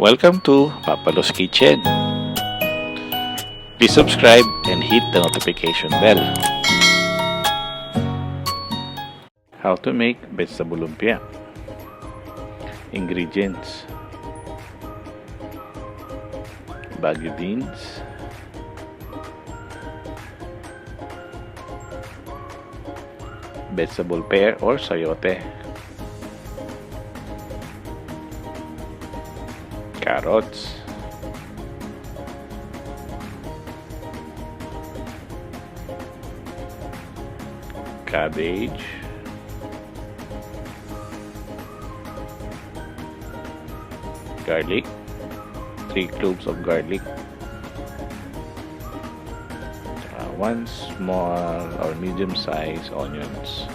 Welcome to PapaLo's Kitchen. Please subscribe and hit the notification bell. How to make vegetable lumpia. Ingredients: bagu beans, vegetable pear or sayote, carrots, cabbage, garlic, 3 cloves of garlic, 1 small or medium size onions,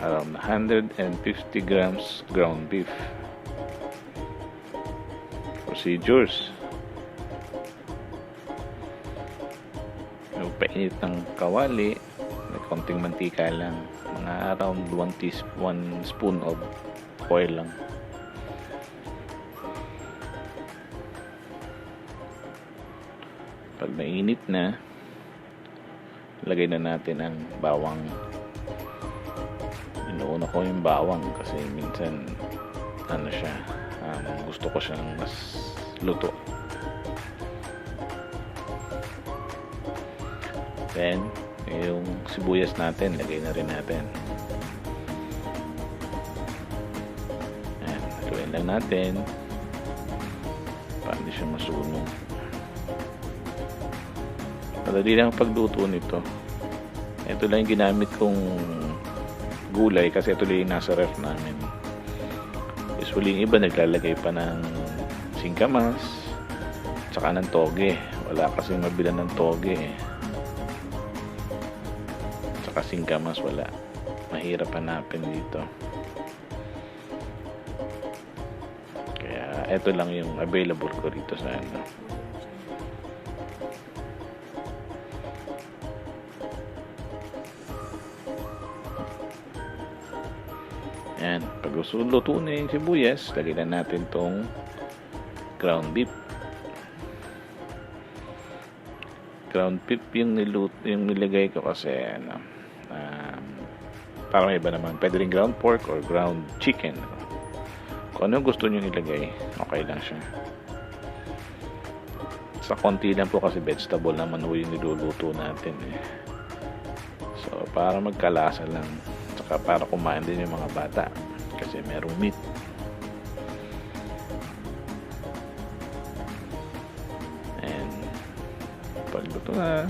around 150 grams ground beef. Procedures: painit ng kawali, may konting mantika lang, mga around 1 spoon of oil lang. Pag mainit na, lagay na natin ang bawang. Inuuna ko yung bawang kasi minsan gusto ko siyang mas luto. Then yung sibuyas natin, lagay na rin natin. Ayan, haluin lang natin para hindi siya masunog. Madali lang pagluto nito. Ito lang yung ginamit kong gulay kasi ito lang yung nasa ref namin. Usually yung iba naglalagay pa ng singkamas tsaka ng toge. Wala kasing mabila ng toge tsaka singkamas, wala. Mahirap hanapin dito. Kaya ito lang yung available ko rito sa ano. Ayan, pag luto na yung sibuyas, lagyan na natin tong ground beef. Ground beef yung nilagay ko kasi parang iba naman. Pwede rin ground pork or ground chicken. Kung ano gusto nyo ilagay, okay lang siya. Sa konti lang po kasi vegetable naman yung niluluto natin So, para magkalasa lang. Saka para kumain din yung mga bata kasi merong meat. And pag luto na,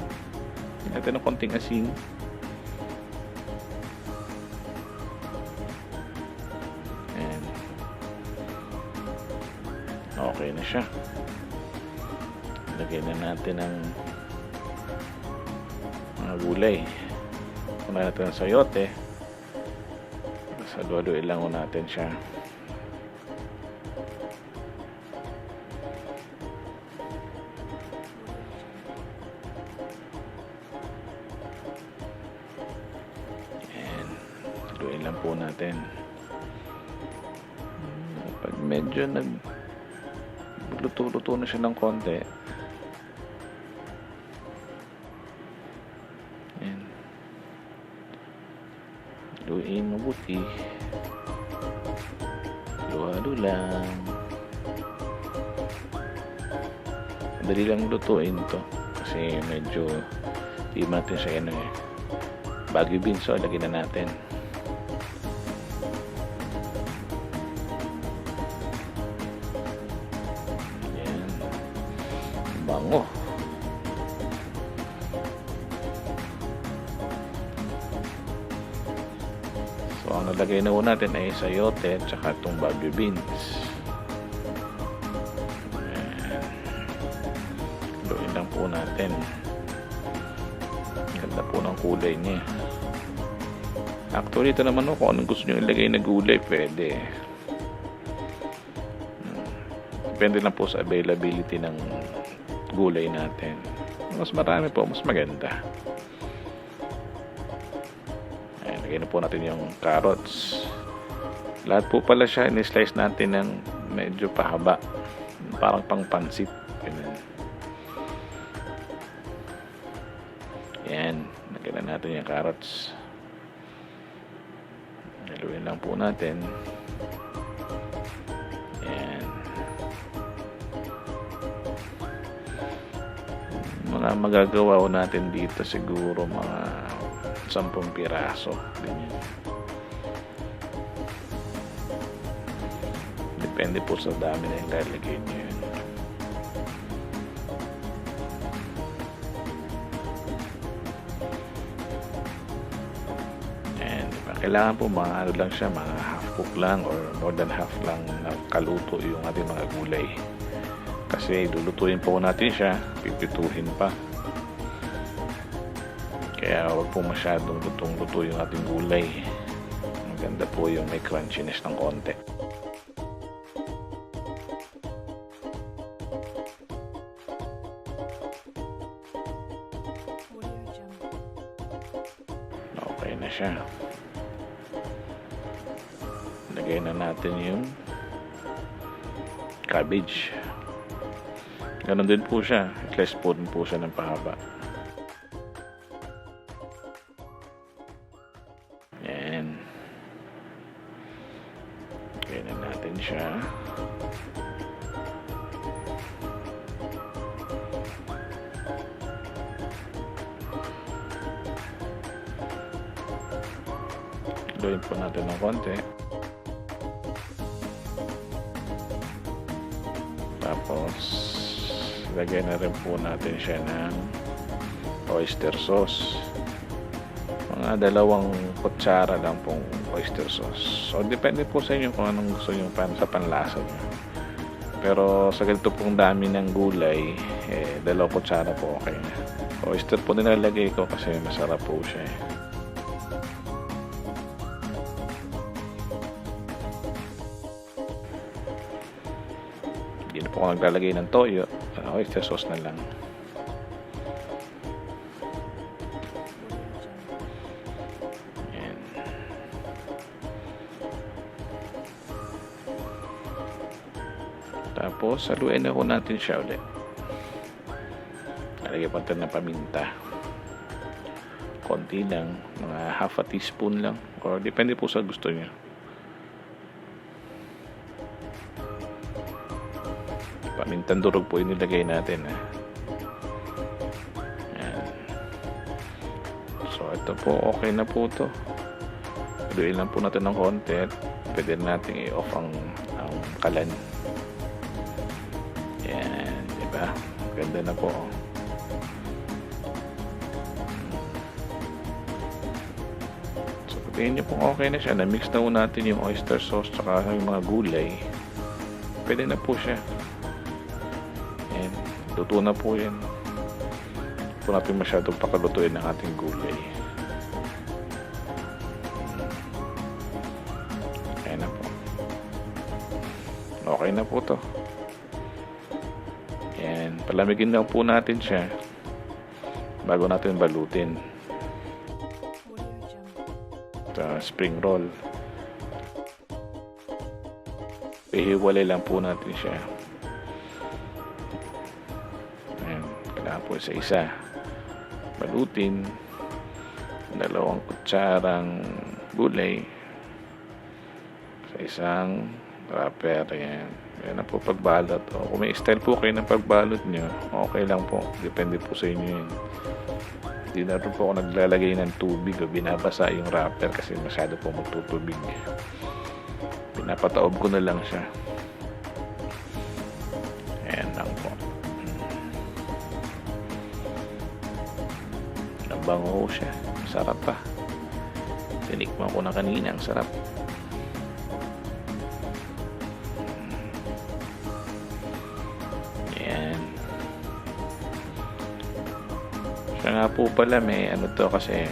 natin ng konting asin. And okay na siya. Lagyan na natin ang mga gulay. Kung natin ang sayote, saludo lang natin siya. And saludo lang po natin. Pag medyo luto-luto na siya ng konti, haluin mabuti. Halo-halo lang. Madali lang lutuin to kasi medyo di natin siya bagu beans. So lagyan na natin. Ayan, bango. So, ang nalagay na po natin ay sayote at saka itong bagu beans. Haluin lang po natin. Ganda po ng kulay niya. Actually, ito naman kung anong gusto nyo ilagay na gulay, pwede. Depende lang po sa availability ng gulay natin. Mas marami po, mas maganda. Lagyan na po natin yung carrots. Lahat po pala siya in-slice natin ng medyo pahaba, parang pang pansit. Ganun. Yan, lagyan na natin yung carrots. Haluin lang po natin. Yan. Mga magagawa ko natin dito siguro mga 10 piraso. Ganyan. Depende po sa dami na yung lalagay nyo yun. And kailangan po mga ano lang siya, mga half cook lang or more than half lang na kaluto yung ating mga gulay. Kasi lulutuin po natin siya, pipituhin pa. Kaya huwag po masyadong lutong-luto yung ating gulay. Maganda po yung may crunchiness ng konti. Okay na siya. Lagay na natin yung cabbage. Ganon din po siya. Slice po din po siya ng pahaba. Yan. Lagay na natin siya. Gawin po natin ng konti. Tapos lagyan na rin po natin siya ng oyster sauce. Mga 2 kutsara lang pong oyster sauce. So depende po sa inyo kung anong gusto nyo sa panlasa nyo. Pero sa ganito pong dami ng gulay, 2 kutsara po okay na. Oyster po nilalagay ko kasi masarap po siya. Hindi na po ako naglalagay ng toyo. Oyster sauce na lang. Yan. Tapos haluin na po natin siya ulit. Nalagay pa natin ng paminta. Konti lang. Mga half a teaspoon lang. Or depende po sa gusto niyo. Pamintang durog po yung nilagay natin. Ayan. So ito po, okay na po to. Haluin lang po natin ng konti. Pwede natin i-off ang kalan. Ayan, diba? Ganda na po. So tingin nyo po okay na siya. Na-mix na po natin yung oyster sauce tsaka yung mga gulay. Pwede na po siya. Luto na po yan. Hindi po natin masyadong pakalutuin ang ating gulay. Ayan na po. Okay na po to. Ayan. Palamigin lang po natin siya bago natin balutin. Ito, spring roll. Ihiwalay lang po natin siya. Po sa isa balutin 2 kutsarang gulay sa isang wrapper. Yan na po pagbalot. O kung may style po kayo ng pagbalot nyo, okay lang po, depende po sa inyo yun. Hindi na rin po ako naglalagay ng tubig o binabasa yung wrapper kasi masyado po magtutubig. Pinapataob ko na lang siya. Ayan lang po. Bango siya. Sarap pa. Tinikman ko na kanina. Ang sarap. Yan. Siya nga po pala may ano to kasi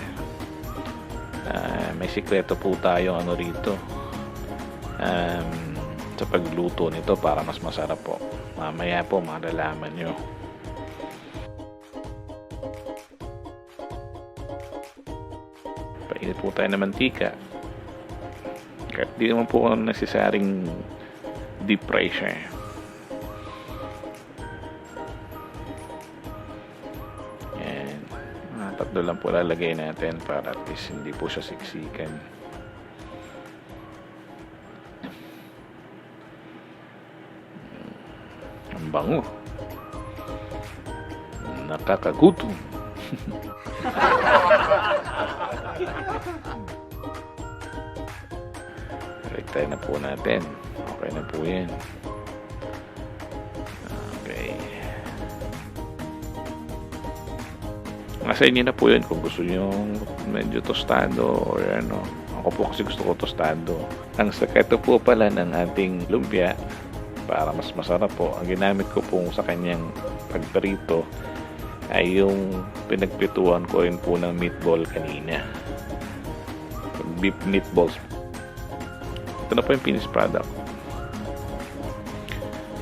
may sikreto po tayo ano rito sa pagluto nito para mas masarap po. Mamaya po malalaman nyo. Painit po tayo ng mantika. Kahit Hindi naman po necessaryong deep fry siya. Yan. Tatlo lang po lalagay natin para at least hindi po siya siksikan. Ang bango. Nakakagutom. Try na po natin. Okay na po yan. Okay. Nasa inyo na po yun kung gusto nyo medyo tostado or ano. Ako po kasi gusto ko tostado. Ang sekreto po pala ng ating lumpia para mas masarap po, ang ginamit ko po sa kanyang pagprito ay yung pinagprituan ko rin po ng meatball kanina. Beef meatballs. Ito na po yung finished product.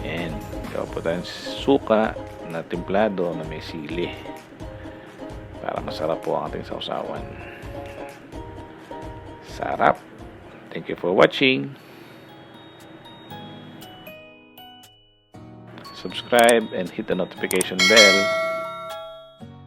Ayan. Gawa po tayong suka na timplado na may sili. Para masarap po ang ating sausawan. Sarap. Thank you for watching. Subscribe and hit the notification bell